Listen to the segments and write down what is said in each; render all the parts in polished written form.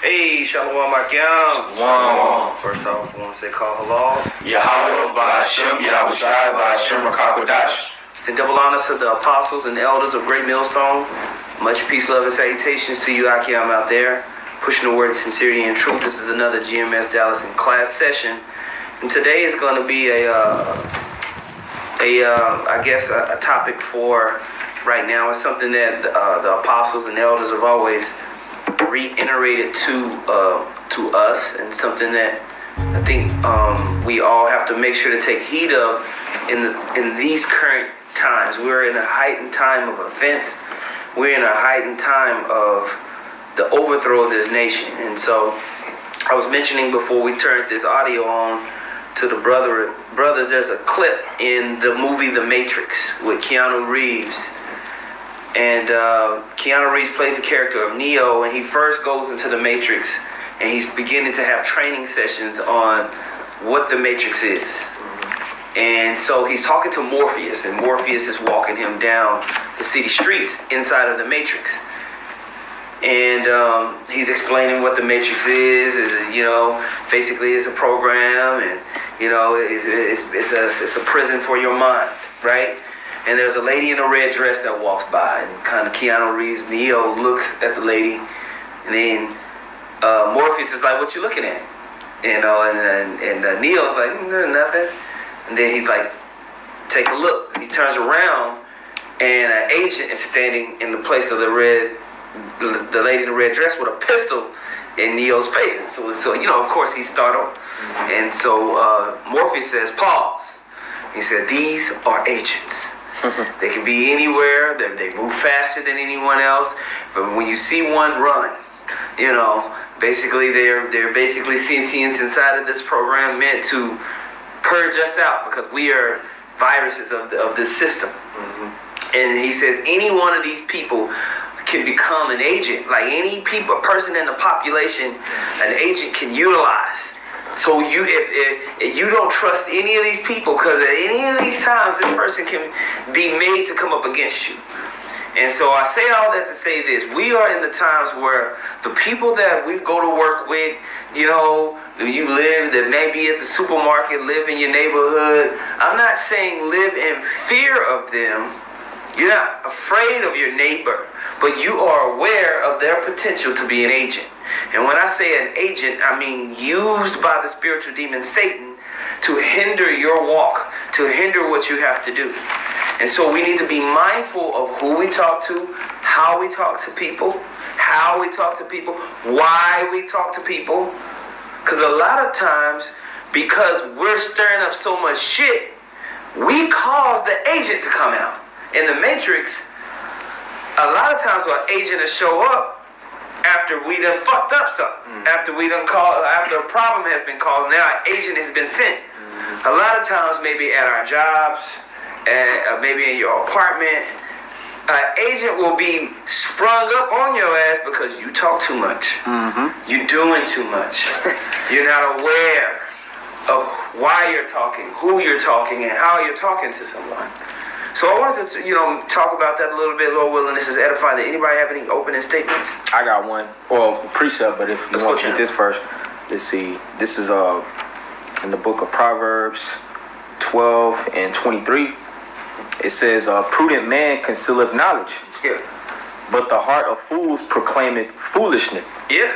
Hey, Shalom Akim. Shalom. First off, I want to say call halal. Yahweh Ba'Hashem, Yahweh Shai Ba'Hashem, Rakakwadash. Send double honors to the apostles and elders of Great Millstone. Much peace, love, and salutations to you, Akim, out there. Pushing the word of sincerity and truth. This is another GMS Dallas in class session. And today is going to be a topic for right now. It's something that the apostles and elders have always reiterated to us, and something that I think we all have to make sure to take heed of in these current times. We're in a heightened time of offense. We're in a heightened time of the overthrow of this nation. And so I was mentioning before we turned this audio on to the brothers, there's a clip in the movie The Matrix with Keanu Reeves. And Keanu Reeves plays the character of Neo, and he first goes into the Matrix, and he's beginning to have training sessions on what the Matrix is. And so he's talking to Morpheus, and Morpheus is walking him down the city streets inside of the Matrix. And he's explaining what the Matrix is, basically it's a program, and it's a prison for your mind, right? And there's a lady in a red dress that walks by, and kind of Keanu Reeves, Neo, looks at the lady, and then Morpheus is like, "What you looking at?" And Neo's like, "Nothing." And then he's like, "Take a look." He turns around, and an agent is standing in the place of the lady in the red dress with a pistol in Neo's face. So of course he's startled. And so Morpheus says, "Pause." He said, "These are agents. They can be anywhere. They move faster than anyone else. But when you see one, run." Basically they're basically sentience inside of this program, meant to purge us out because we are viruses of this system. Mm-hmm. And he says any one of these people can become an agent. Like any person in the population, an agent can utilize. So if you don't trust any of these people, because at any of these times, this person can be made to come up against you. And so I say all that to say this: we are in the times where the people that we go to work with, you live, that may be at the supermarket, live in your neighborhood. I'm not saying live in fear of them. You're not afraid of your neighbor, but you are aware of their potential to be an agent. And when I say an agent, I mean used by the spiritual demon Satan to hinder your walk, to hinder what you have to do. And so we need to be mindful of who we talk to, how we talk to people, why we talk to people. Because a lot of times, because we're stirring up so much shit, we cause the agent to come out. In the Matrix, a lot of times an agent will show up after we done fucked up something, after a problem has been caused. Now an agent has been sent. A lot of times, maybe at our jobs, maybe in your apartment, an agent will be sprung up on your ass because you talk too much. Mm-hmm. You're doing too much. You're not aware of why you're talking, who you're talking, and how you're talking to someone. So I wanted to, talk about that a little bit. Lord willing, this is edifying. Did anybody have any opening statements? I got one. Well, precept, but if you want to get this first, let's see. This is in the book of Proverbs 12 and 23. It says, "A prudent man concealeth knowledge, but the heart of fools proclaimeth foolishness." Yeah,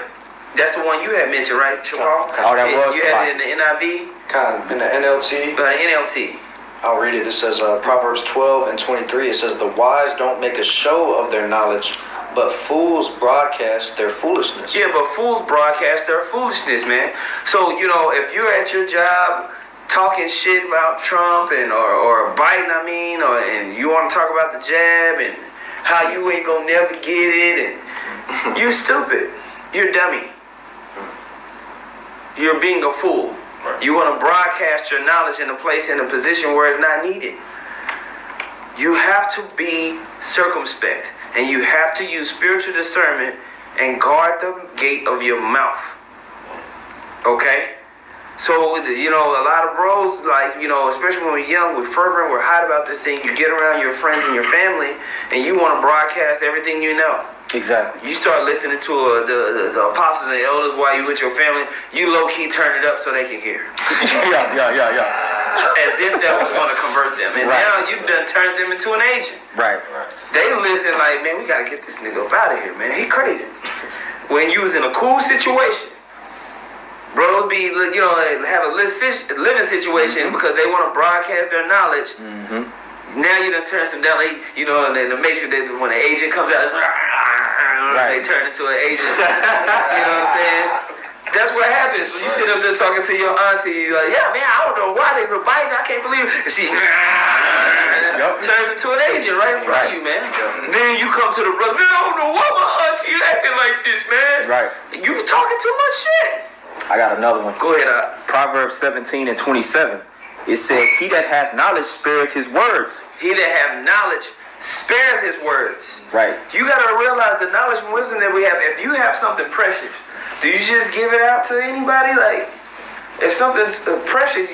that's the one you had mentioned, right, Shabal? Oh, that was. You had it in the NIV? Kind of in the NLT. NLT. I'll read it. It says Proverbs 12 and 23. It says, "The wise don't make a show of their knowledge, but fools broadcast their foolishness." Yeah, but fools broadcast their foolishness, man. So, if you're at your job talking shit about Trump or Biden, and you want to talk about the jab and how you ain't gonna never get it, and you're stupid. You're a dummy. You're being a fool. You want to broadcast your knowledge in a position where it's not needed. You have to be circumspect, and you have to use spiritual discernment and guard the gate of your mouth. Okay? So, a lot of bros, especially when we're young, we're fervent, we're hot about this thing. You get around your friends and your family, and you want to broadcast everything you know. Exactly. You start listening to the apostles and elders while you with your family. You low key turn it up so they can hear. Yeah. As if that was going to convert them. And now you've done turned them into an agent. Right. They listen like, man, we got to get this nigga up out of here, man. He crazy. When you was in a cool situation, bros be, have a living situation because they want to broadcast their knowledge. Mm-hmm. Now you done turn some down, and then the Matrix, when the agent comes out, it's they turn into an agent. You know what I'm saying? That's what happens when you sit up there talking to your auntie. You're like, yeah, man, I don't know why they were biting. I can't believe it. And she turns into an agent right in front of you, man. Then you come to the brother, man, I don't know why my auntie acting like this, man. Right. You talking too much shit. I got another one. Go ahead, Proverbs 17 and 27. It says, he that hath knowledge spareth his words. He that hath knowledge spareth his words. Right. You got to realize the knowledge and wisdom that we have. If you have something precious, do you just give it out to anybody? Like, if something's precious,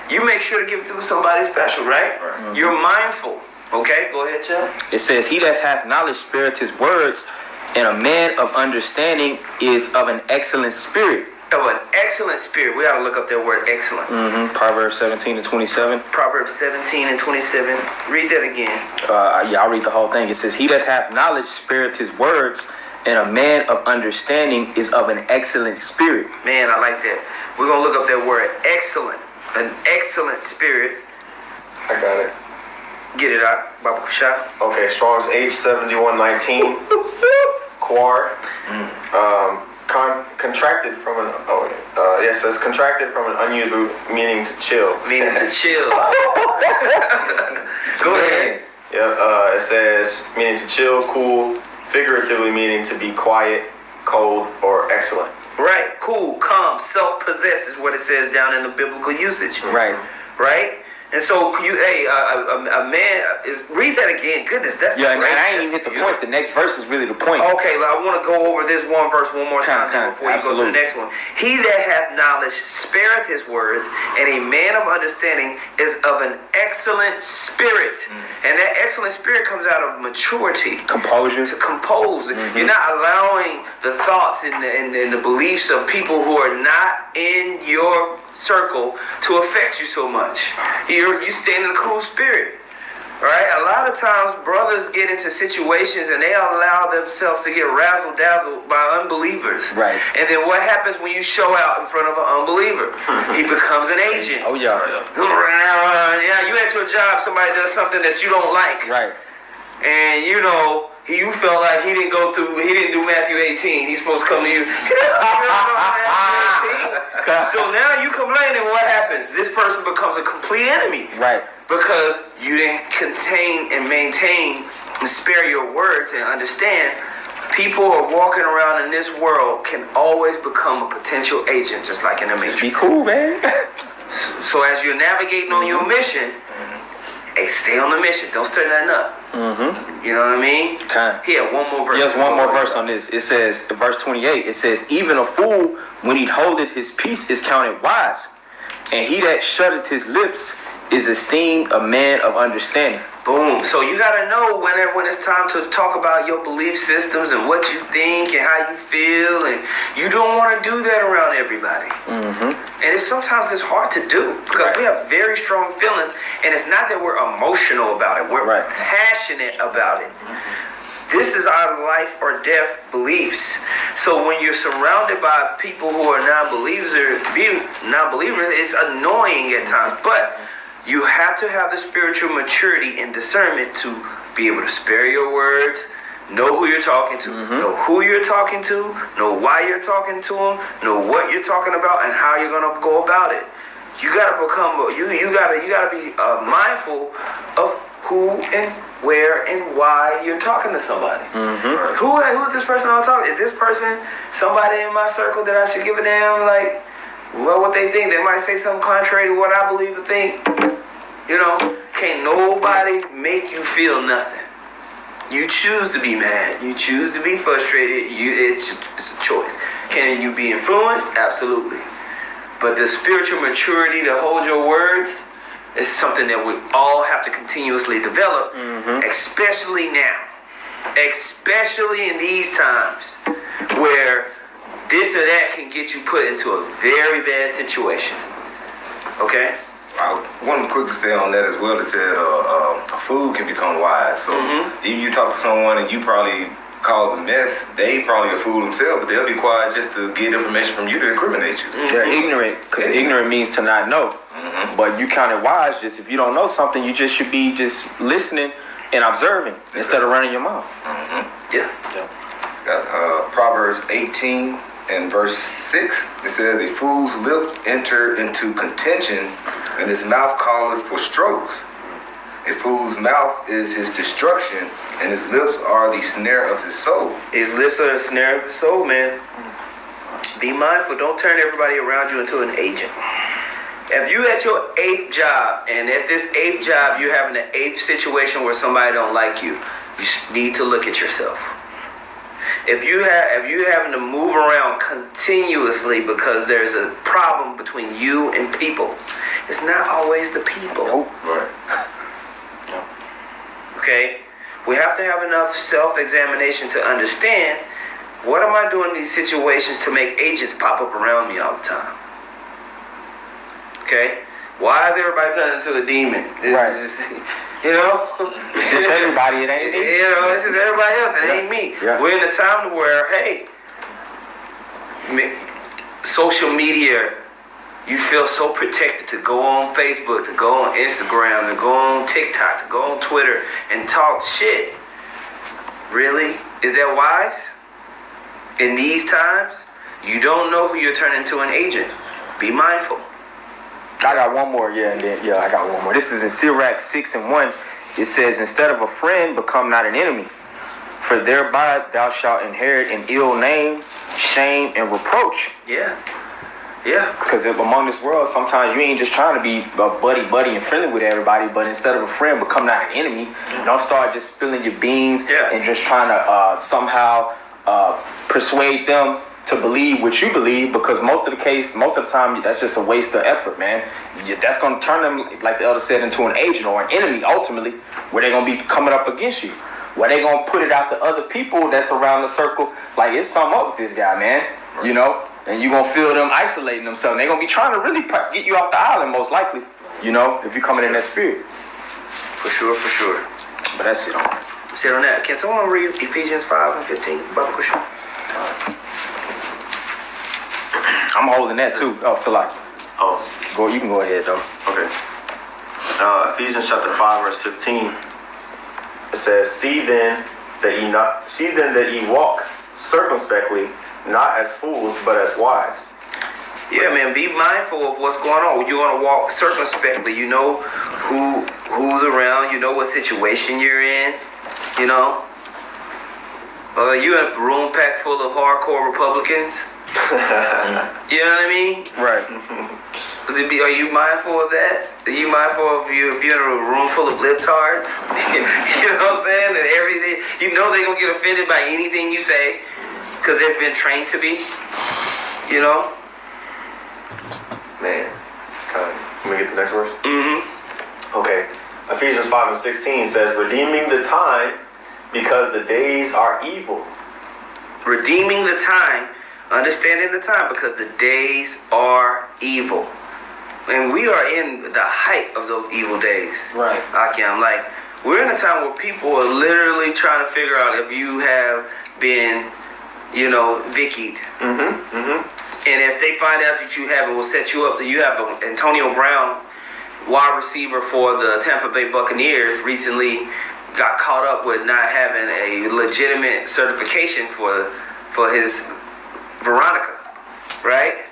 you make sure to give it to somebody special, right? Mm-hmm. You're mindful. Okay, go ahead, Chuck. It says, he that hath knowledge spareth his words, and a man of understanding is of an excellent spirit. Of an excellent spirit. We got to look up that word excellent. Mm-hmm. Proverbs 17 and 27. Proverbs 17 and 27. Read that again. I'll read the whole thing. It says, he that hath knowledge spareth his words, and a man of understanding is of an excellent spirit. Man, I like that. We're going to look up that word excellent. An excellent spirit. I got it. Get it out, Babu Shah. Okay, Strong's H7119. Quar. Contracted from an it says contracted from an unused root meaning to chill. Meaning to chill. Go ahead. Yep. It says meaning to chill, cool, figuratively meaning to be quiet, cold, or excellent. Right. Cool, calm, self-possessed is what it says down in the biblical usage. Right. Right. And so a man is read that again. Goodness, that's and I ain't even hit the point. The next verse is really the point. Okay, I want to go over this one verse one more time before you go to the next one. He that hath knowledge spareth his words, and a man of understanding is of an excellent spirit. And that excellent spirit comes out of maturity, composure, to compose. You're not allowing the thoughts and the beliefs of people who are not in your circle to affect you so much. You stand in a cool spirit. Right? A lot of times brothers get into situations and they allow themselves to get razzle dazzled by unbelievers. Right. And then what happens when you show out in front of an unbeliever? He becomes an agent. Oh yeah. Yeah, you at your job, somebody does something that you don't like. Right. And you felt like he didn't do Matthew 18. He's supposed to come to you. So now you complaining, what happens? This person becomes a complete enemy. Right. Because you didn't contain and maintain and spare your words and understand people are walking around in this world can always become a potential agent, just like in a mission. Just be cool, man. So as you're navigating on your mission, hey, stay on the mission. Don't stir nothing up. Mm-hmm. You know what I mean? Okay. Here, one more verse. Yes, one more verse on this. It says, verse 28, it says, even a fool, when he holdeth his peace, is counted wise. And he that shutteth his lips is esteemed a man of understanding. Boom. So you got to know when it's time to talk about your belief systems and what you think and how you feel. And you don't want to do that around everybody. Mm-hmm. And sometimes it's hard to do because we have very strong feelings. And it's not that we're emotional about it. We're passionate about it. This is our life or death beliefs. So when you're surrounded by people who are non-believers, it's annoying at times. But you have to have the spiritual maturity and discernment to be able to spare your words, know who you're talking to, know who you're talking to, know why you're talking to them, know what you're talking about, and how you're gonna go about it. You gotta become you gotta be mindful of who and where and why you're talking to somebody. Who's this person I'm talking? Is this person somebody in my circle that I should give a damn like? Well, what they think, they might say something contrary to what I believe to think. Can't nobody make you feel nothing. You choose to be mad. You choose to be frustrated. It's a choice. Can you be influenced? Absolutely. But the spiritual maturity to hold your words is something that we all have to continuously develop, especially now. especially in these times where this or that can get you put into a very bad situation. Okay? I want to quickly say on that as well. It said a fool can become wise. So if you talk to someone and you probably cause a mess, they probably a fool themselves, but they'll be quiet just to get information from you to incriminate you. They're ignorant, because ignorant means to not know. But you counted wise. Just if you don't know something, you just should be just listening and observing instead of running your mouth. Yeah. Got Proverbs 18 and verse 6. It says, a fool's lip enter into contention, and his mouth calleth for strokes. A fool's mouth is his destruction, and his lips are the snare of his soul. His lips are the snare of the soul, man. Be mindful. Don't turn everybody around you into an agent. If you at your 8th job, and at this 8th job you're having an 8th situation where somebody don't like you, you need to look at yourself. If you're having to move around continuously because there's a problem between you and people, it's not always the people. Right. Okay? We have to have enough self-examination to understand, what am I doing in these situations to make agents pop up around me all the time? Okay? Why is everybody turning into a demon? Right. You know? It's just everybody, it ain't me. You know, it's just everybody else, it ain't me. Yeah. We're in a time where, hey, social media, you feel so protected to go on Facebook, to go on Instagram, to go on TikTok, to go on Twitter and talk shit. Really? Is that wise? In these times, you don't know who you're turning into an agent. Be mindful. I got one more, I got one more. This is in Sirach 6:1. It says, instead of a friend, become not an enemy. For thereby thou shalt inherit an ill name, shame, and reproach. Yeah. Yeah. Because among this world, sometimes you ain't just trying to be buddy and friendly with everybody, but instead of a friend, become not an enemy. Don't start just spilling your beans and just trying to somehow persuade them to believe what you believe, because most of the time, that's just a waste of effort, man. That's going to turn them, like the elder said, into an agent or an enemy, ultimately, where they're going to be coming up against you. Where they're going to put it out to other people that's around the circle, like, it's something up with this guy, man, you know? And you're going to feel them isolating themselves. They're going to be trying to really get you off the island, most likely, you know, if you're coming in that spirit. For sure. But that's it on that. Sit on that. Can someone read Ephesians 5 and 15? Brother Kushan? I'm holding that too. Oh, Salah. Oh, You can go ahead though. okay. Ephesians chapter 5 verse 15. It says, See then that ye walk circumspectly, not as fools, but as wise. Yeah, man. Be mindful of what's going on. You want to walk circumspectly. You know who's around. You know what situation you're in. You know. You in a room packed full of hardcore Republicans. You know what I mean? Right. Are you mindful of that? Are you mindful of if you're in a room full of libtards? You know what I'm saying? And everything, you know they're going to get offended by anything you say because they've been trained to be. You know? Man. Let me get the next verse. Okay. Ephesians 5 and 16 says, redeeming the time because the days are evil. Redeeming the time, understanding the time, because the days are evil. And we are in the height of those evil days. Right. Akim, like, we're in a time where people are literally trying to figure out if you have been, Vickied. And if they find out that you haven't, will set you up. That you have Antonio Brown, wide receiver for the Tampa Bay Buccaneers, recently got caught up with not having a legitimate certification for his Veronica, right?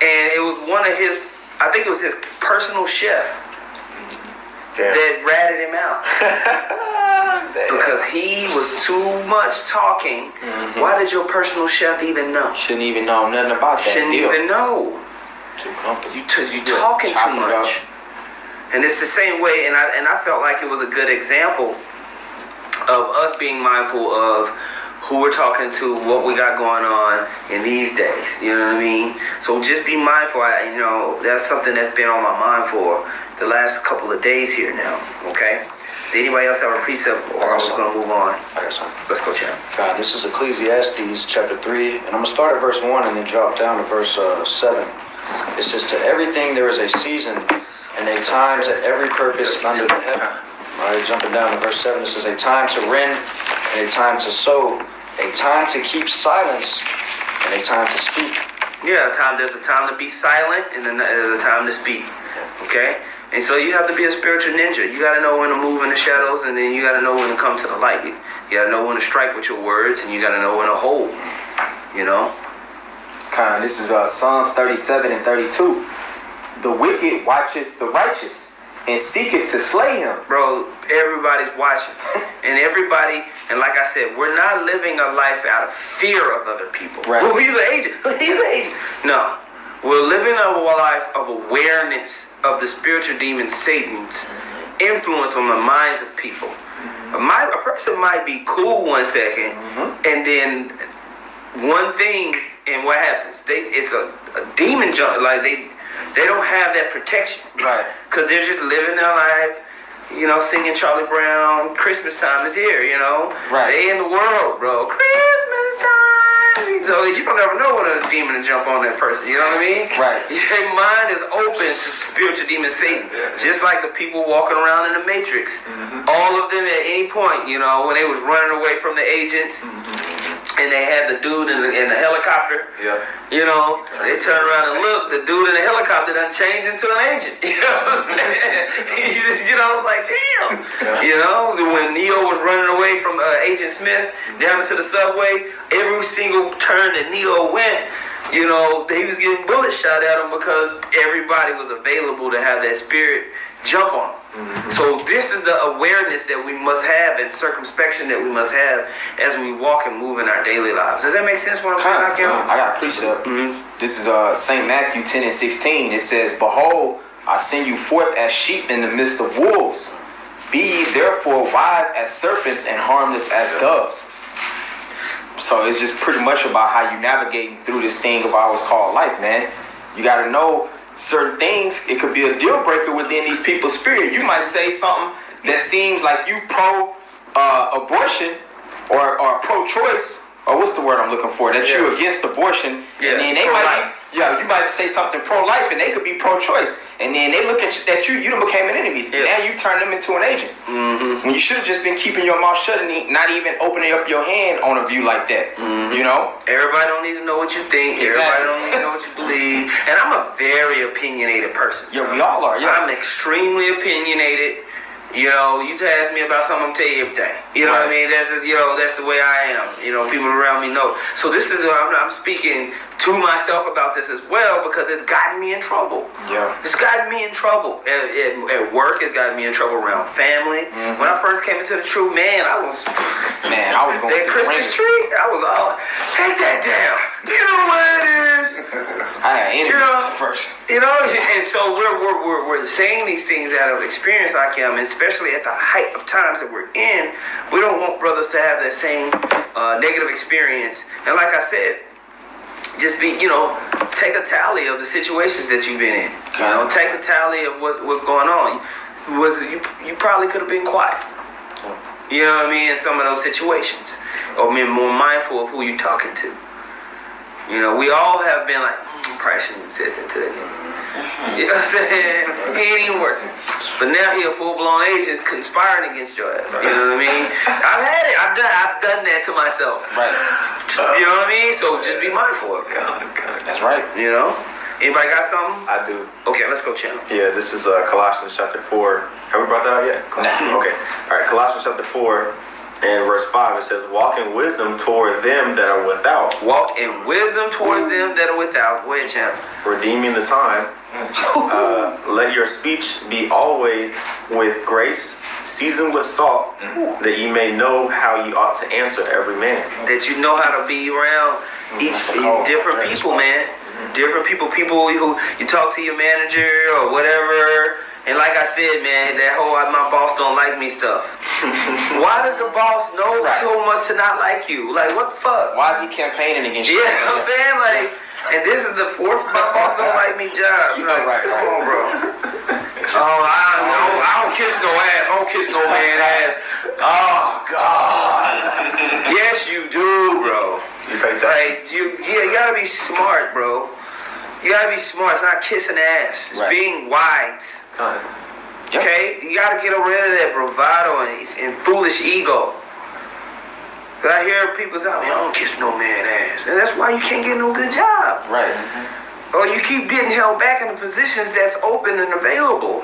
And it was one of his, I think it was his personal chef that ratted him out because he was too much talking. Why did your personal chef even know? Shouldn't even know nothing about that. Shouldn't even know. Too comfortable. You talking too much. And it's the same way, and I felt like it was a good example of us being mindful of who we're talking to, what we got going on in these days. You know what I mean? So just be mindful. That's something that's been on my mind for the last couple of days here now. Okay. Anybody else have a precept, or I'm just gonna move on? I got something. Let's go, champ. God, this is Ecclesiastes chapter 3, and I'm gonna start at verse 1 and then drop down to verse 7. It says, "To everything there is a season and a time to every purpose under the heaven." All right, jumping down to verse 7, it says, "A time to rend and a time to sow, a time to keep silence and a time to speak." Yeah, there's a time to be silent, and then there's a time to speak. Okay? And so you have to be a spiritual ninja. You got to know when to move in the shadows, and then you got to know when to come to the light. You got to know when to strike with your words, and you got to know when to hold. You know? This is Psalms 37 and 32. "The wicked watcheth the righteous, and seeketh to slay him." Bro, everybody's watching. And like I said, we're not living a life out of fear of other people. Right. Well, he's an agent. He's an agent. No. We're living a life of awareness of the spiritual demon Satan's influence on the minds of people. A person might be cool 1 second, and then one thing, and what happens? It's a demon jump. Like they don't have that protection, Right. Because they're just living their life, singing Charlie Brown. Christmas time is here, Right. They in the world, bro. Christmas time. So you don't ever know when a demon will jump on that person. You know what I mean? Right. Your mind is open to spiritual demon Satan, just like the people walking around in the Matrix. All of them at any point, when they was running away from the agents. And they had the dude in the helicopter. Yeah. They turned around and looked. The dude in the helicopter done changed into an agent. You know what I'm saying? It's like, damn. When Neo was running away from Agent Smith down into the subway, every single turn that Neo went, he was getting bullet shot at him because everybody was available to have that spirit jump on him. So this is the awareness that we must have and circumspection that we must have as we walk and move in our daily lives. Does that make sense what I'm saying? I got a precept. This is St. Matthew 10 and 16. It says, "Behold, I send you forth as sheep in the midst of wolves. Be ye therefore wise as serpents and harmless as doves." So it's just pretty much about how you navigate through this thing of ours called life, man. You got to know certain things. It could be a deal breaker within these people's spirit. You might say something that seems like you pro abortion or pro choice, or what's the word I'm looking for? That you're against abortion, and then they might be, you might say something pro life, and they could be pro choice, and then they look at you done became an enemy. Now you turn them into an agent. When you should have just been keeping your mouth shut and not even opening up your hand on a view like that. Everybody don't need to know what you think. Exactly. Everybody don't need to know what you believe. And I'm a very opinionated person. Yeah, we all are. Yeah. I'm extremely opinionated. You just ask me about something, I'm tell you everything. You know what I mean? That's the way I am. People around me know. So this is I'm speaking to myself about this as well because it's gotten me in trouble. Yeah. It's gotten me in trouble at work. It's gotten me in trouble around family. When I first came into the truth, I was going that Christmas tree. I was all take that down. Do you know what it is? I had enemies first. And so we're saying these things out of experience, Akim, especially at the height of times that we're in. We don't want brothers to have that same negative experience. And like I said, just take a tally of the situations that you've been in. Take a tally of what's going on. You probably could have been quiet. You know what I mean? In some of those situations, or been more mindful of who you're talking to. We all have been like, probably shouldn't have said that to that nigga. You know what I'm saying? He ain't even working. But now he a full-blown agent conspiring against your ass. You know what I mean? I've had it. I've done that to myself. Right. You know what I mean? So just be mindful of it. That's right. Anybody got something? I do. Okay, let's go channel. Yeah, this is Colossians chapter 4. Have we brought that out yet? No. Okay. All right, Colossians chapter 4 and verse 5, it says, "Walk in wisdom toward them that are without." Walk in wisdom towards them that are without. Go ahead, champ. "Redeeming the time. Let your speech be always with grace, seasoned with salt, that ye may know how ye ought to answer every man." That you know how to be around different people, man. Different people who you talk to your manager or whatever. And like I said, man, that whole "my boss don't like me" stuff. Why does the boss know so much to not like you? Like, what the fuck? Why is he campaigning against you? Yeah, you know what I'm saying? Like, and this is the fourth "my boss don't like me" job. Like, right. Come on, bro. I don't kiss no ass. I don't kiss no man ass. Oh God. Yes, you do, bro. Like you gotta be smart, bro. You gotta be smart. It's not kissing ass. It's being wise. Okay, you gotta get rid of that bravado and foolish ego. Cause I hear people say, I don't kiss no man ass, and that's why you can't get no good job. Right. Or you keep getting held back in the positions that's open and available.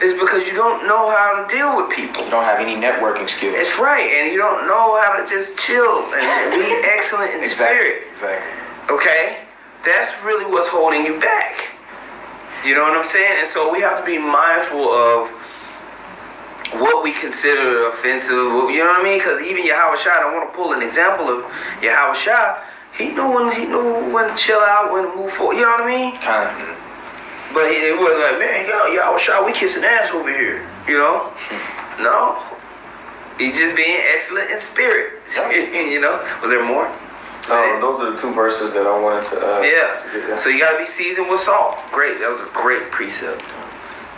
It's because you don't know how to deal with people. You don't have any networking skills. It's right, and you don't know how to just chill and be excellent in spirit. Exactly. Okay? That's really what's holding you back. You know what I'm saying? And so we have to be mindful of what we consider offensive. You know what I mean? Because even Yahweh Shai, I want to pull an example of Yahweh Shai. He knew when to chill out, when to move forward. You know what I mean? Kind of. But it wasn't like, man, Yahweh Shai, we kissing ass over here. You know? No. He's just being excellent in spirit. You know? Was there more? Those are the two verses that I wanted to. Yeah. So you gotta be seasoned with salt. Great. That was a great precept.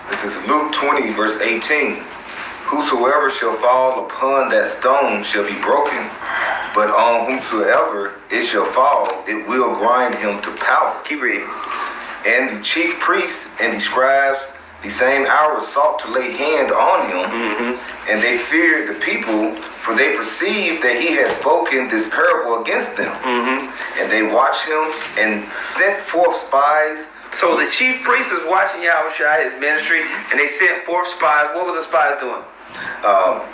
This is Luke 20, verse 18. Whosoever shall fall upon that stone shall be broken, but on whomsoever it shall fall, it will grind him to powder. Keep reading. And the chief priests and the scribes the same hour sought to lay hand on him, and they feared the people, for they perceived that he had spoken this parable against them. And they watched him and sent forth spies. So the chief priest was watching Yahweh Shai, his ministry, and they sent forth spies. What was the spies doing?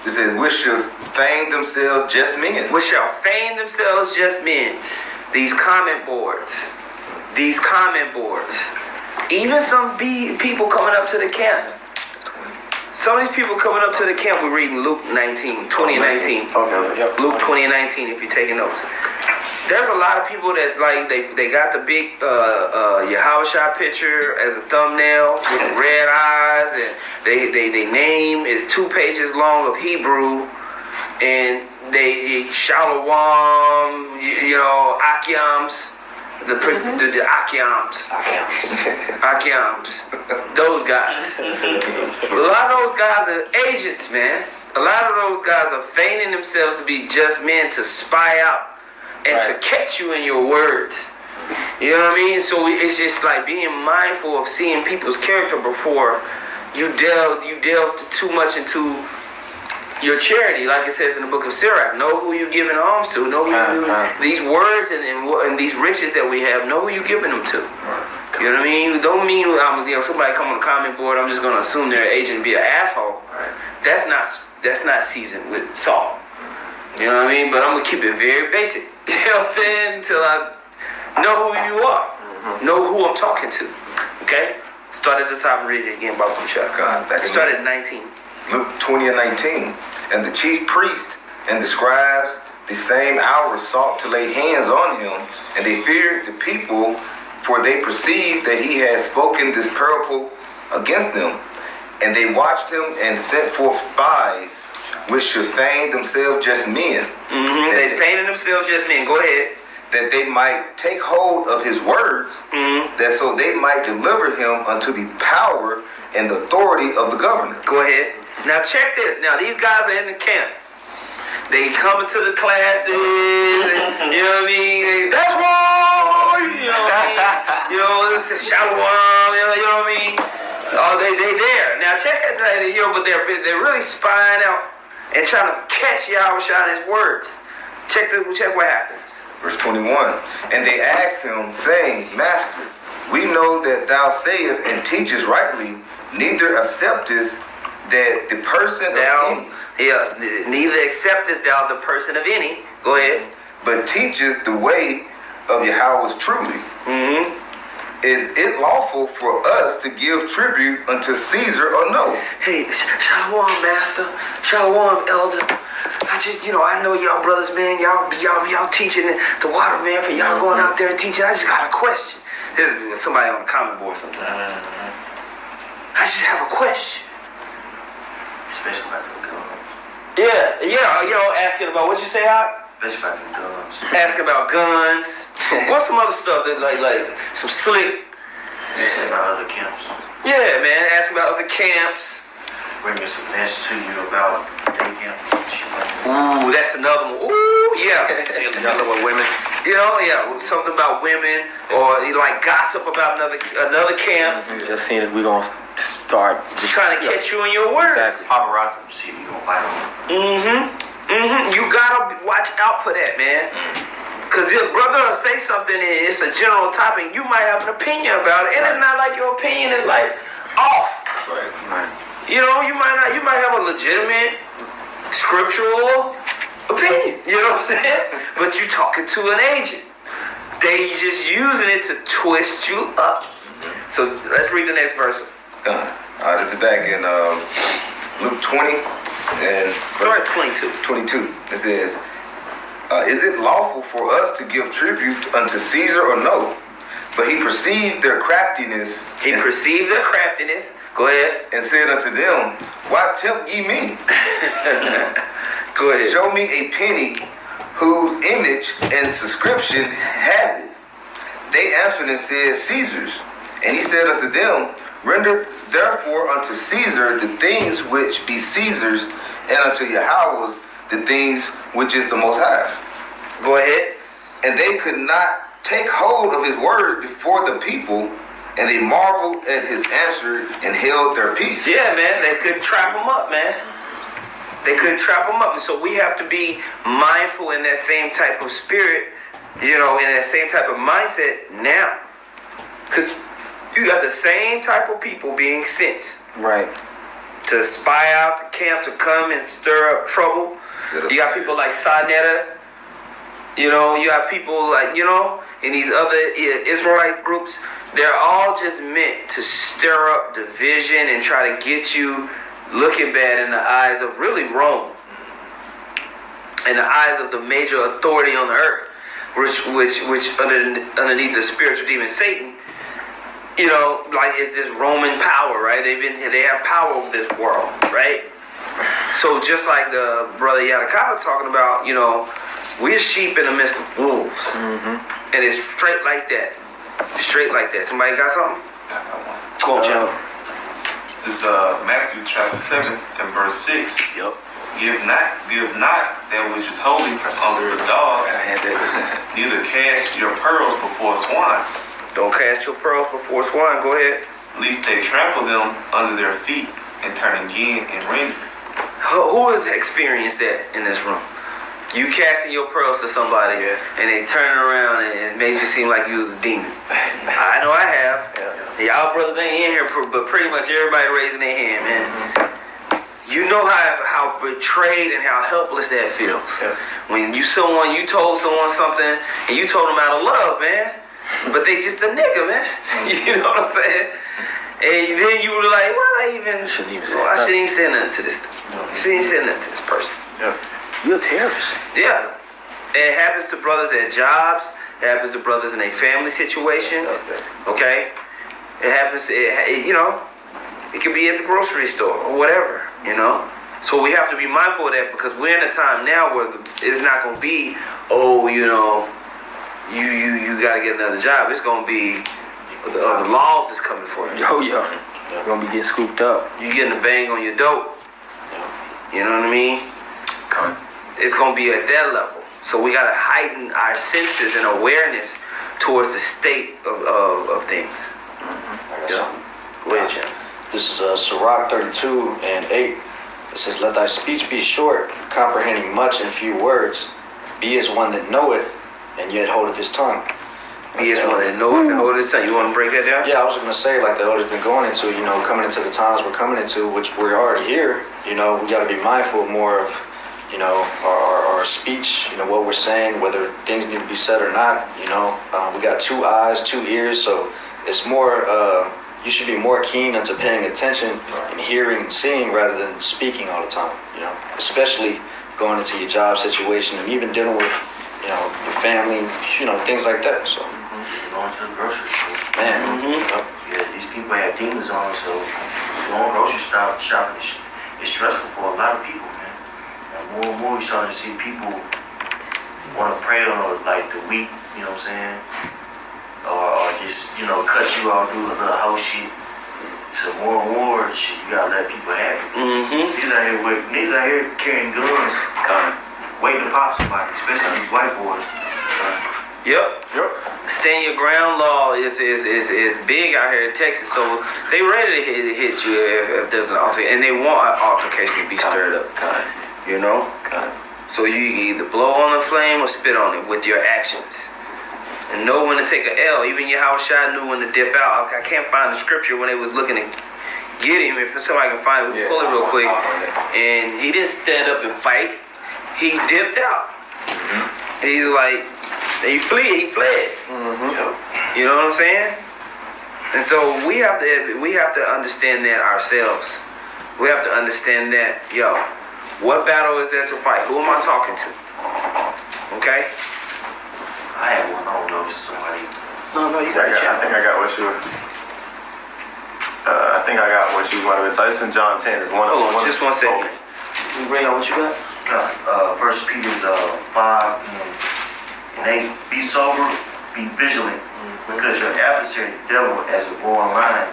It says, which shall feign themselves just men. Which shall feign themselves just men. These comment boards. Even some people coming up to the camp. Some of these people coming up to the camp, we're reading Luke 19, 20 and 19. Okay. Yep. Luke 20 and 19, if you're taking notes. There's a lot of people that's like, they got the big Yahweh Shai picture as a thumbnail with the red eyes, and they name is 2 pages long of Hebrew, and they Shalom, you know, Akiams. The Akiams, those guys. A lot of those guys are agents, man. A lot of those guys are feigning themselves to be just men to spy out and to catch you in your words. You know what I mean? So it's just like being mindful of seeing people's character before you delve too much into your charity, like it says in the book of Sirach. Know who you're giving alms to. Know who these words and these riches that we have. Know who you're giving them to. You know what I mean? Don't mean somebody come on the comment board, I'm just gonna assume they're an agent and be an asshole. That's not seasoned with salt. You know what I mean? But I'm gonna keep it very basic. You know what I'm saying? Until I know who you are. Know who I'm talking to. Okay? Start at the top and read it again, Baruch Shah. Start at 19. Luke 20 and 19. And the chief priest and the scribes the same hour sought to lay hands on him, and they feared the people, for they perceived that he had spoken this parable against them. And they watched him and sent forth spies, which should feign themselves just men. They feigning themselves just men. Go ahead. That they might take hold of his words, that so they might deliver him unto the power and the authority of the governor. Go ahead. Now check this. Now these guys are in the camp. They coming to the classes, and, you know what I mean? That's wrong. You know what I mean? You know, this is Shalom. You know what I mean? Oh, they there. Now check that. You know, but they're really spying out and trying to catch Yahweh Shai in his words. Check what happens. Verse 21. And they asked him, saying, Master, we know that thou sayest and teachest rightly, neither acceptest that the person of any. Neither acceptest thou the person of any. Go ahead. But teachest the way of Yahweh truly. Is it lawful for us to give tribute unto Caesar or no? Hey, Shalom, Master. Shalom, Elder. I know y'all brothers, man. Y'all teaching the water, man. For y'all going out there and teaching. I just got a question. There's somebody on the comment board sometimes. I just have a question. Especially about the guns. Yeah, asking about what you say, Hop? Especially about the guns. Asking about guns. What's some other stuff that like some slick Asking about other camps. Yeah, man. Ask about other camps. Bringing some mess to you about day camps and shit like that. Ooh, that's another one. Ooh, yeah. Y'all know what women? You know, yeah, something about women, or like gossip about another camp. Just seeing if we're gonna start Just trying to catch you in your words. Exactly. Paparazzi, see if you gonna fight on. You gotta watch out for that, man. Cause your brother will say something and it's a general topic. You might have an opinion about it, and it's not like your opinion is like off. Right. You know, you might have a legitimate scriptural opinion. You know what I'm saying? But you talking to an agent. They just using it to twist you up. So let's read the next verse. This is back in Luke 20 and Start at 22. 22. It says, is it lawful for us to give tribute unto Caesar or no? But he perceived their craftiness. Go ahead. And said unto them, why tempt ye me? Go ahead. Show me a penny whose image and subscription has it. They answered and said, Caesar's. And he said unto them, render therefore unto Caesar the things which be Caesar's, and unto Yahweh the things which is the Most High's. Go ahead. And they could not take hold of his words before the people, and they marveled at his answer and held their peace. Yeah, man, they couldn't trap him up, man. They couldn't trap him up. And so we have to be mindful in that same type of spirit, you know, in that same type of mindset now. Because you got the same type of people being sent. Right. To spy out the camp, to come and stir up trouble. You got people like Sinetta. You know, you got people like, you know, in these other Israelite groups. They're all just meant to stir up division and try to get you looking bad in the eyes of really Rome. In the eyes of the major authority on the earth. Which underneath the spiritual demon Satan, you know, like is this Roman power, right? They have power over this world, right? So just like the brother Yadakawa talking about, you know, we're sheep in the midst of wolves. Mm-hmm. And it's straight like that. Straight like that. Somebody got something? I got one. Go on, Jim. This is Matthew chapter 7 and verse 6. Yep. Give not that which is holy unto the dogs, neither cast your pearls before swine. Don't cast your pearls before swine. Go ahead. Lest they trample them under their feet and turn again and rend. Who has experienced that in this room? You casting your pearls to somebody and they turn around and it made you seem like you was a demon. I know I have. Y'all brothers ain't in here, but pretty much everybody raising their hand, man. You know how betrayed and how helpless that feels. When you told someone something and you told them out of love, man. But they just a nigga, man. You know what I'm saying? And then you were like, well, I shouldn't even say nothing to this. Shouldn't even say nothing to this person. You're a terrorist. Yeah. And it happens to brothers at jobs. It happens to brothers in their family situations. Okay? It happens, you know, it could be at the grocery store or whatever, you know? So we have to be mindful of that because we're in a time now where it's not going to be, oh, you know, you got to get another job. It's going to be the laws is coming for you. Oh, yeah. You're going to be getting scooped up. You getting a bang on your dope. You know what I mean? It's going to be at that level. So we got to heighten our senses and awareness towards the state of things. Yeah. Go ahead, Jim. This is Sirach 32 and 8. It says, let thy speech be short, comprehending much in few words. Be as one that knoweth, and yet holdeth his tongue. Be as one that knoweth and holdeth his tongue. You want to break that down? Yeah, I was going to say, like the elder's been going into, you know, coming into the times we're coming into, which we're already here, you know, we got to be mindful more of, you know, our speech, you know, what we're saying, whether things need to be said or not, you know. We got 2 eyes, 2 ears, so it's more, you should be more keen into paying attention and hearing and seeing rather than speaking all the time, you know, especially going into your job situation and even dealing with, you know, your family, you know, things like that, so. Going to the grocery store. Man, Yeah, these people have demons on, so going grocery shopping is stressful for a lot of people, man. And more and more, you're starting to see people want to prey on like the weak, you know what I'm saying, or just, cut you off, do a little whole shit. Some more shit. You gotta let people have it. Niggas out here carrying guns, waiting to pop somebody, especially these white boys. Yep. Stand your ground law is big out here in Texas, so they ready to hit you if there's an altercation, and they want an altercation to be stirred up. You know. So you either blow on the flame or spit on it with your actions, and know when to take an L. Even Yahushua knew when to dip out. I can't find the scripture when they was looking to get him. If somebody can find it, we'll pull it real quick. And he didn't stand up and fight. He dipped out. He's like. He fled. You know what I'm saying? And so we have to understand that ourselves. We have to understand that, what battle is there to fight? Who am I talking to? Okay? I have one. I don't know if somebody. No, you got it. I think I got what you. I think I got what you might have been. Tyson John 10 is one of them. Just 1 second. You bring on what you got? First Peter's 5 and 8. Be sober, be vigilant, because your adversary, the devil, as a roaring lion,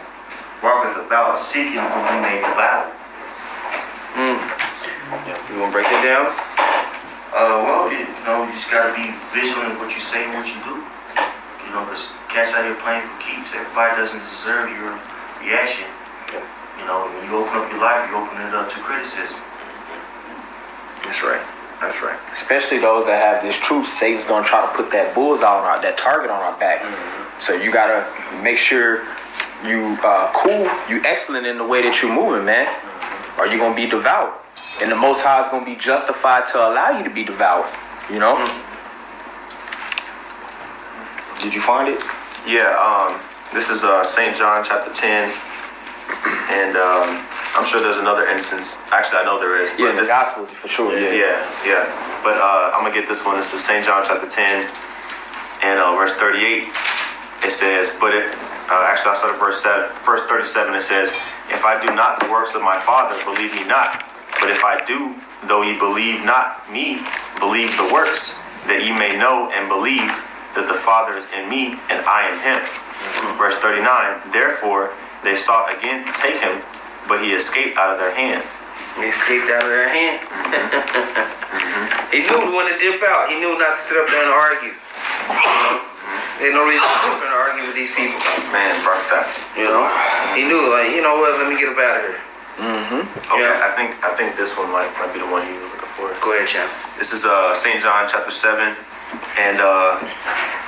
walketh about seeking whom he may devour. You want to break that down? You just gotta be vigilant in what you say and what you do. Because cats out here playing for keeps. Everybody doesn't deserve your reaction. When you open up your life, you open it up to criticism. That's right. Especially those that have this truth. Satan's gonna try to put that bullseye on that target on our back. So you gotta make sure you cool, you excellent in the way that you're moving, man. Or you're gonna be devoured. And the Most High is gonna be justified to allow you to be devoured. You know? Did you find it? Yeah, this is St. John chapter 10. And I'm sure there's another instance. Actually, I know there is. Yeah, in the Gospels for sure. Yeah. But I'm going to get this one. This is St. John chapter 10 and verse 38. It says, actually, I'll start at verse 37. It says, if I do not the works of my Father, believe me not. But if I do, though ye believe not me, believe the works, that ye may know and believe that the Father is in me and I in him. Verse 39, therefore they sought again to take him, but he escaped out of their hand. He escaped out of their hand. He knew when to dip out. He knew not to sit up there and argue. There's no reason to sit up and argue with these people. Man, brought that. He knew, like, you know what, let me get up out of here. Okay, I think this one might be the one you were looking for. Go ahead, champ. This is St. John chapter 7 and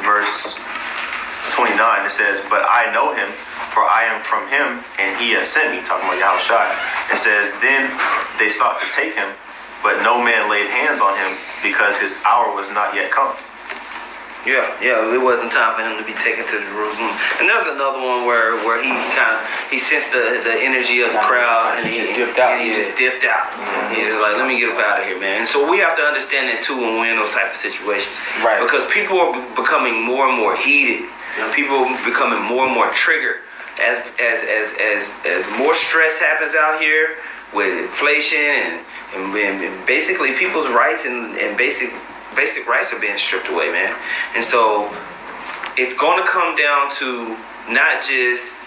verse 29. It says, but I know him, for I am from him, and he has sent me. Talking about Yahushua. It says, then they sought to take him, but no man laid hands on him, because his hour was not yet come. Yeah, it wasn't time for him to be taken to Jerusalem. And there's another one where he sensed the energy of the crowd, and he just dipped out. He's just like, let me get up out of here, man. And so we have to understand that too when we're in those type of situations, right? Because people are becoming more and more heated. People are becoming more and more triggered as more stress happens out here with inflation and basically people's rights and basic rights are being stripped away, man. And so it's going to come down to not just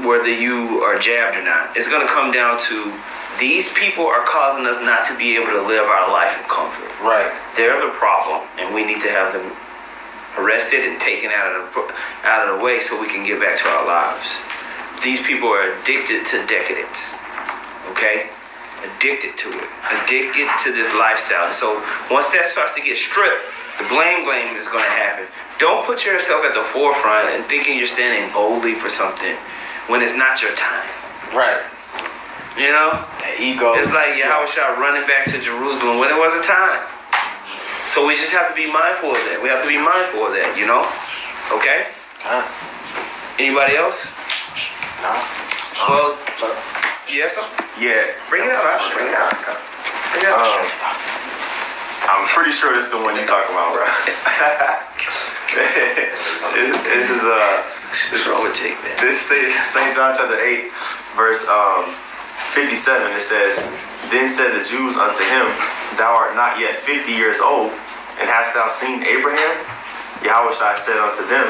whether you are jabbed or not. It's going to come down to these people are causing us not to be able to live our life in comfort. Right. They're the problem, and we need to have them arrested and taken out of the way so we can get back to our lives. These people are addicted to decadence. Okay? Addicted to it, addicted to this lifestyle. And so once that starts to get stripped, the blame is going to happen. Don't put yourself at the forefront and thinking you're standing boldly for something when it's not your time. Right. You know? Ego. It's like Yahushua running back to Jerusalem when it wasn't time. So we just have to be mindful of that. We have to be mindful of that, you know? Okay? Anybody else? No. Well, yes, sir? Yeah. Bring it out. I'm pretty sure this is the one you're talking about, bro. This is What's wrong with Jake, man? This is St. John chapter 8, verse 57. It says, then said the Jews unto him, thou art not yet 50 years old, and hast thou seen Abraham? Yahushua said unto them,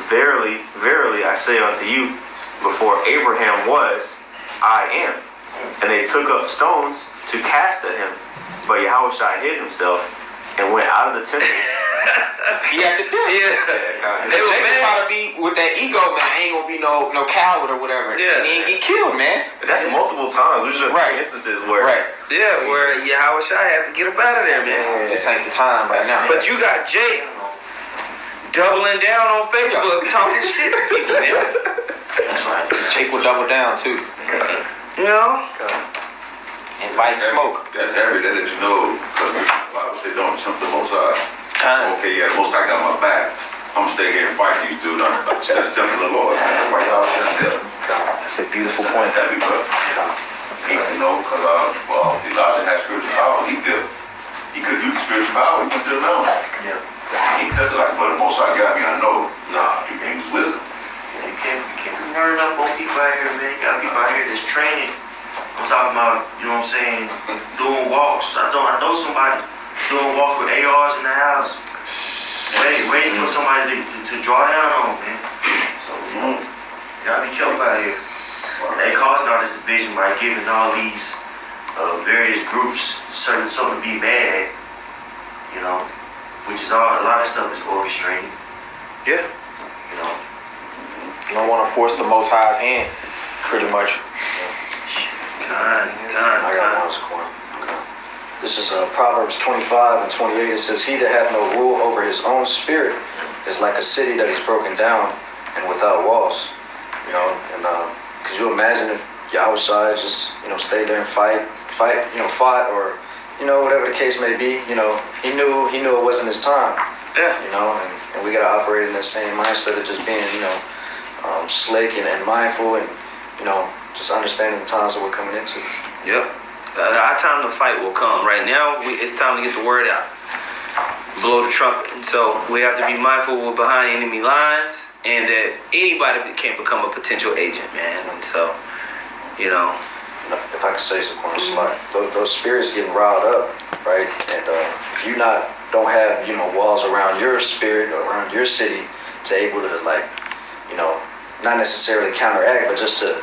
verily, verily, I say unto you, before Abraham was, I am. And they took up stones to cast at him. But Yahushua hid himself and went out of the temple. He had to do it. Yeah. They were trying to be with that ego, man. I ain't gonna be no coward or whatever. Yeah. And he ain't get killed, man. That's multiple times. There's just instances where. Right. Yeah, where Yahushua had to get up out of there, man. This ain't the time right now. But you got Jay doubling down on Facebook, talking shit to people, man. That's right. Jake will double down too. You know? Invite smoke. That's every day that you know, because the Bible said don't tempt the Most High. Okay, yeah, the Most High got my back. I'm gonna stay here and fight these dudes. That's tempting the Lord. Why y'all shut up? That's a beautiful point. That be good. You know, because Elijah had spiritual power. He could use spiritual power. He went to the mountain. Yeah. He tested like, but the Most High got me. I know. Nah, he gave us wisdom. You can't be running up on people out here, man. You got people out here that's training. I'm talking about, you know what I'm saying, doing walks. I know somebody doing walks with ARs in the house. Waiting for somebody to draw down on, man. So, y'all be careful out here. They causing all this division by giving all these various groups something to be mad, you know, which is a lot of stuff is orchestrated. Yeah. You know. You don't want to force the Most High's hand, pretty much. I got one score. Okay. This is Proverbs 25 and 28. It says, he that hath no rule over his own spirit is like a city that is broken down and without walls. You know, and could you imagine if Yahushua just, stayed there and fought, or, whatever the case may be, he knew it wasn't his time. Yeah. And we got to operate in that same mindset of just being, slick and mindful and, just understanding the times that we're coming into. Yep. Our time to fight will come. Right now, it's time to get the word out. Blow the trumpet. And so we have to be mindful we're behind enemy lines and that anybody can become a potential agent, man. And so, if I could say something on the spot, those spirits getting riled up, right? And if you don't have, walls around your spirit or around your city to able to not necessarily counteract, but just to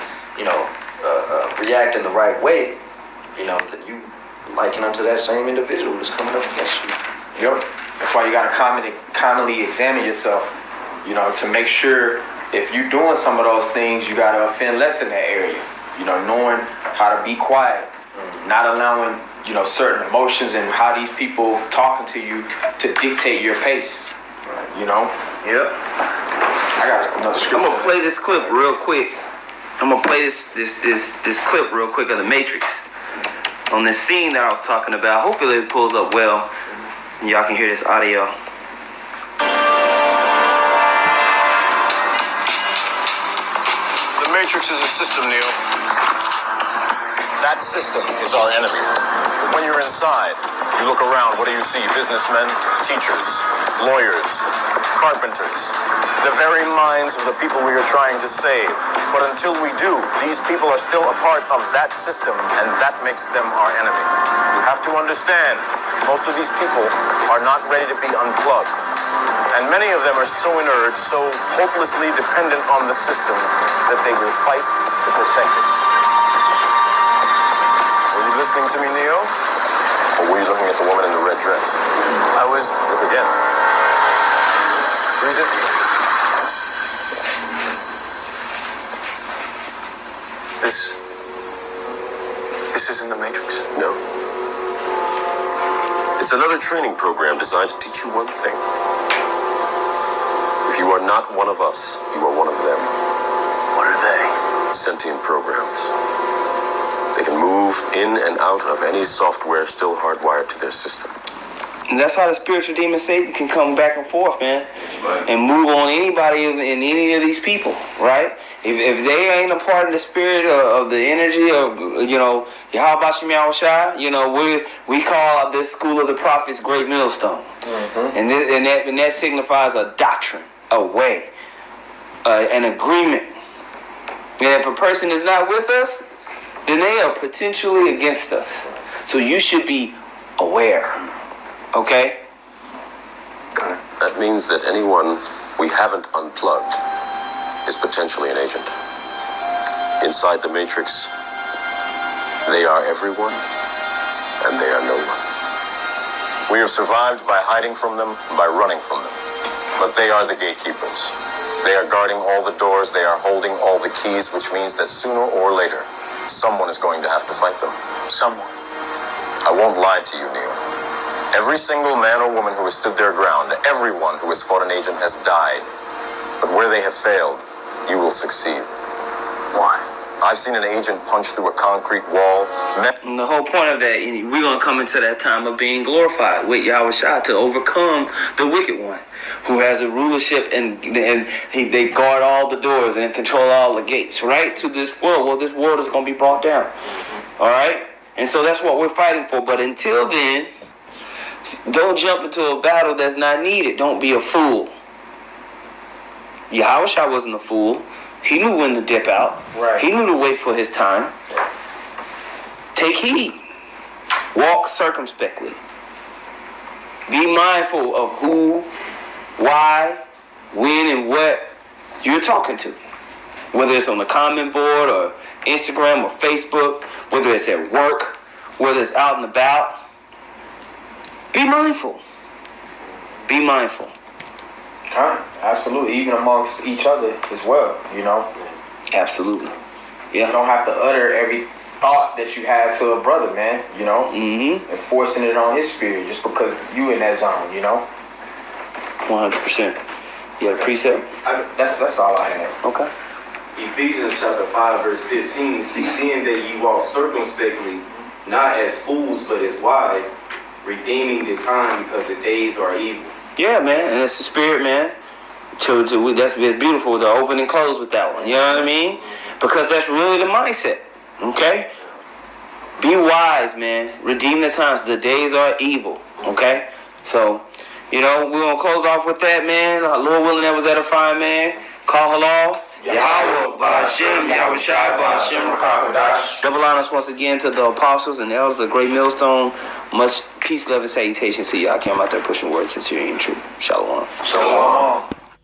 react in the right way, then you liken unto that same individual who's coming up against you. Yep. That's why you gotta commonly examine yourself, to make sure if you're doing some of those things, you gotta offend less in that area. Knowing how to be quiet, not allowing, certain emotions and how these people talking to you to dictate your pace. Yep. I got another scripture. I'm gonna play this clip real quick. I'm gonna play this clip real quick of the Matrix on this scene that I was talking about. Hopefully it pulls up well and y'all can hear this audio. The Matrix is a system, Neo. That system is our enemy. But when you're inside, you look around, what do you see? Businessmen, teachers, lawyers, carpenters, the very minds of the people we are trying to save. But until we do, these people are still a part of that system, and that makes them our enemy. You have to understand, most of these people are not ready to be unplugged. And many of them are so inert, so hopelessly dependent on the system, that they will fight to protect it. Were you listening to me, Neo? Or were you looking at the woman in the red dress? I was. Look again. Freeze it. This isn't the Matrix. No. It's another training program designed to teach you one thing. If you are not one of us, you are one of them. What are they? Sentient programs. They can move in and out of any software still hardwired to their system. And that's how the spiritual demon Satan can come back and forth, man, and move on anybody in any of these people, right? If they ain't a part of the spirit of the energy of, Yahweh Shem Yahushua, we call this school of the prophets Great Millstone. Mm-hmm. And that signifies a doctrine, a way, an agreement. And if a person is not with us, then they are potentially against us. So you should be aware. Okay? That means that anyone we haven't unplugged is potentially an agent. Inside the Matrix, they are everyone, and they are no one. We have survived by hiding from them, by running from them. But they are the gatekeepers. They are guarding all the doors, they are holding all the keys, which means that sooner or later, someone is going to have to fight them. Someone. I won't lie to you, Neo. Every single man or woman who has stood their ground, everyone who has fought an agent has died. But where they have failed, you will succeed. Why? I've seen an agent punch through a concrete wall. And the whole point of that, we're going to come into that time of being glorified with Yahweh Shah to overcome the wicked one, who has a rulership and they guard all the doors and control all the gates, right, to this world. Well, this world is going to be brought down, all right? And so that's what we're fighting for. But until then, don't jump into a battle that's not needed. Don't be a fool. Yahweh Shah wasn't a fool. He knew when to dip out. Right. He knew to wait for his time. Take heed. Walk circumspectly. Be mindful of who, why, when, and what you're talking to. Whether it's on the comment board or Instagram or Facebook, whether it's at work, whether it's out and about. Be mindful. Be mindful. Absolutely, even amongst each other as well, you know. Absolutely. Yeah. You don't have to utter every thought that you had to a brother, man, you know. Mm-hmm. And forcing it on his spirit just because you in that zone, you know. 100%. You have a precept? That's all I have. Okay. Ephesians chapter 5 verse 15. See then that ye walk circumspectly, not as fools but as wise, redeeming the time because the days are evil. Yeah, man, and it's the spirit, man. That's beautiful to open and close with that one. You know what I mean? Because that's really the mindset. Okay? Be wise, man. Redeem the times. The days are evil. Okay? So, you know, we're going to close off with that, man. Lord willing, that was edifying, man. Call halal. Yahweh, Ba'ashem, Yahweh Shai, Ba'ashem, Rakakadash. Double honors once again to the apostles and elders of Great Millstone. Much peace, love, and salutations to y'all. I came out there pushing words sincerely and true. Shalom. Shalom.